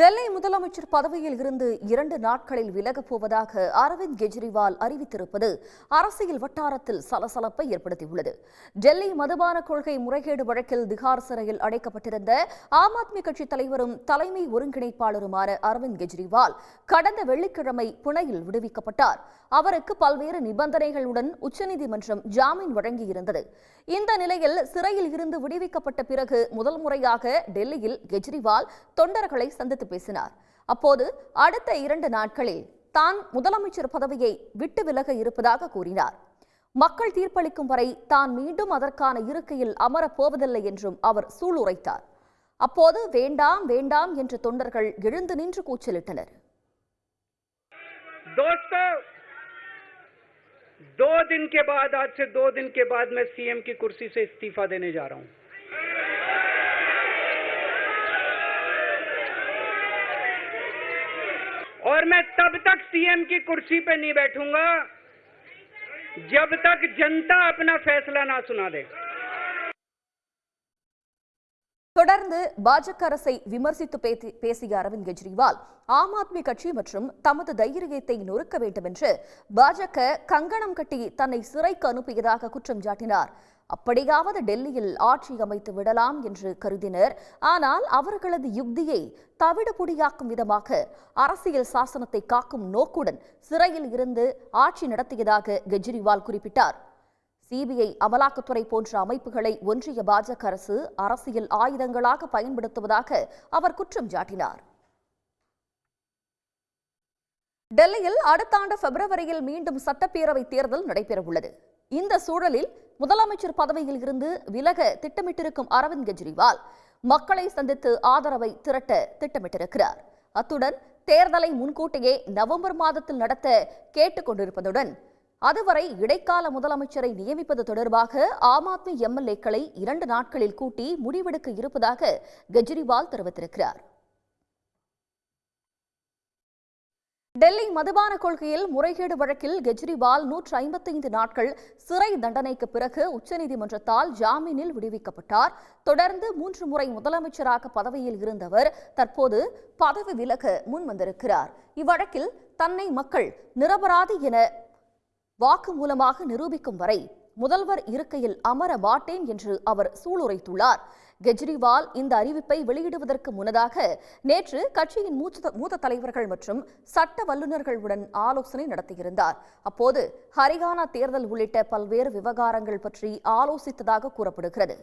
டெல்லி முதலமைச்சர் பதவியில் இருந்து 2 நாட்களில் விலகப் போவதாக அரவிந்த் கெஜ்ரிவால் அறிவித்திருப்பது அரசியல் வட்டாரத்தில் சலசலப்பை ஏற்படுத்தியுள்ளது. டெல்லி மதுபான கொள்கை முறைகேடு வழக்கில் திகார் சிறையில் அடைக்கப்பட்டிருந்த ஆம் ஆத்மி கட்சி தலைவரும் தலைமை ஒருங்கிணைப்பாளருமான அரவிந்த் கெஜ்ரிவால் கடந்த வெள்ளிக்கிழமை பிணையில் விடுவிக்கப்பட்டார். அவருக்கு பல்வேறு நிபந்தனைகளுடன் உச்சநீதிமன்றம் ஜாமீன் வழங்கியிருந்தது. இந்த நிலையில் சிறையில் இருந்து விடுவிக்கப்பட்ட பிறகு முதல் முறையாக டெல்லியில் கெஜ்ரிவால் தொண்டர்களை சந்தித்து பேசினார். அப்போது அடுத்த 2 நாட்களில் தான் முதலமைச்சர் பதவியை விட்டு விலக இருப்பதாக கூறினார். மக்கள் தீர்ப்பளிக்கும் வரை தான் மீண்டும் அதற்கான இருக்கையில் அமரப் போவதில்லை என்றும் அவர் சூளுரைத்தார். அப்போது வேண்டாம் வேண்டாம் என்று தொண்டர்கள் எழுந்து நின்று கூச்சலிட்டனர். दो दिन के बाद आज से 2 दिन के बाद मैं सीएम की कुर्सी से इस्तीफा देने जा रहा हूं और मैं तब तक सीएम की कुर्सी पे नहीं बैठूंगा जब तक जनता अपना फैसला ना सुना दे. தொடர்ந்து பாஜக அரசை விமர்சித்து பேசிய அரவிந்த் கெஜ்ரிவால் ஆம் ஆத்மி கட்சி மற்றும் தமது தைரியத்தை நொறுக்க வேண்டும் என்று பாஜக கங்கணம் கட்டி தன்னை சிறைக்கு அனுப்பியதாக குற்றம் சாட்டினார். அப்படியாவது டெல்லியில் ஆட்சி அமைத்து விடலாம் என்று கருதினர். ஆனால் அவர்களது யுக்தியை தவிடுபொடியாக்கும் விதமாக அரசியல் சாசனத்தை காக்கும் நோக்குடன் சிறையில் இருந்து ஆட்சி நடத்தியதாக கெஜ்ரிவால் குறிப்பிட்டார். சிபிஐ, அமலாக்கத்துறை போன்ற அமைப்புகளை ஒன்றிய பாஜக அரசு அரசியல் ஆயுதங்களாக பயன்படுத்துவதாக அவர் குற்றம் சாட்டினார். டெல்லியில் அடுத்த ஆண்டு பிப்ரவரியில் மீண்டும் சட்டப்பேரவை தேர்தல் நடைபெறவுள்ளது. இந்த சூழலில் முதலமைச்சர் பதவியில் இருந்து விலக திட்டமிட்டிருக்கும் அரவிந்த் கெஜ்ரிவால் மக்களை சந்தித்து ஆதரவை திரட்ட திட்டமிட்டிருக்கிறார். அத்துடன் தேர்தலை முன்கூட்டியே நவம்பர் மாதத்தில் நடத்த கேட்டுக் கொண்டிருப்பதுடன் அதுவரை இடைக்கால முதலமைச்சரை நியமிப்பது தொடர்பாக ஆம் ஆத்மி எம்எல்ஏக்களை 2 நாட்களில் கூட்டி முடிவெடுக்க இருப்பதாக கெஜ்ரிவால் தெரிவித்திருக்கிறார். டெல்லி மதுபான கொள்கையில் முறைகேடு வழக்கில் கெஜ்ரிவால் 155 நாட்கள் சிறை தண்டனைக்கு பிறகு உச்சநீதிமன்றத்தால் ஜாமீனில் விடுவிக்கப்பட்டார். தொடர்ந்து 3 முறை முதலமைச்சராக பதவியில் இருந்தவர் தற்போது பதவி விலக முன்வந்திருக்கிறார். இவ்வழக்கில் தன்னை மக்கள் நிரபராதி என வாக்குமூலமாக நிரூபிக்கும் வரை முதல்வர் இருக்கையில் அமர மாட்டேன் என்று அவர் சூளுரைத்துள்ளார். கெஜ்ரிவால் இந்த அறிவிப்பை வெளியிடுவதற்கு முன்னதாக நேற்று கட்சியின் மூத்த தலைவர்கள் மற்றும் சட்ட வல்லுநர்களுடன் ஆலோசனை நடத்தியிருந்தார். அப்போது ஹரியானா தேர்தல் உள்ளிட்ட பல்வேறு விவகாரங்கள் பற்றி ஆலோசித்ததாக கூறப்படுகிறது.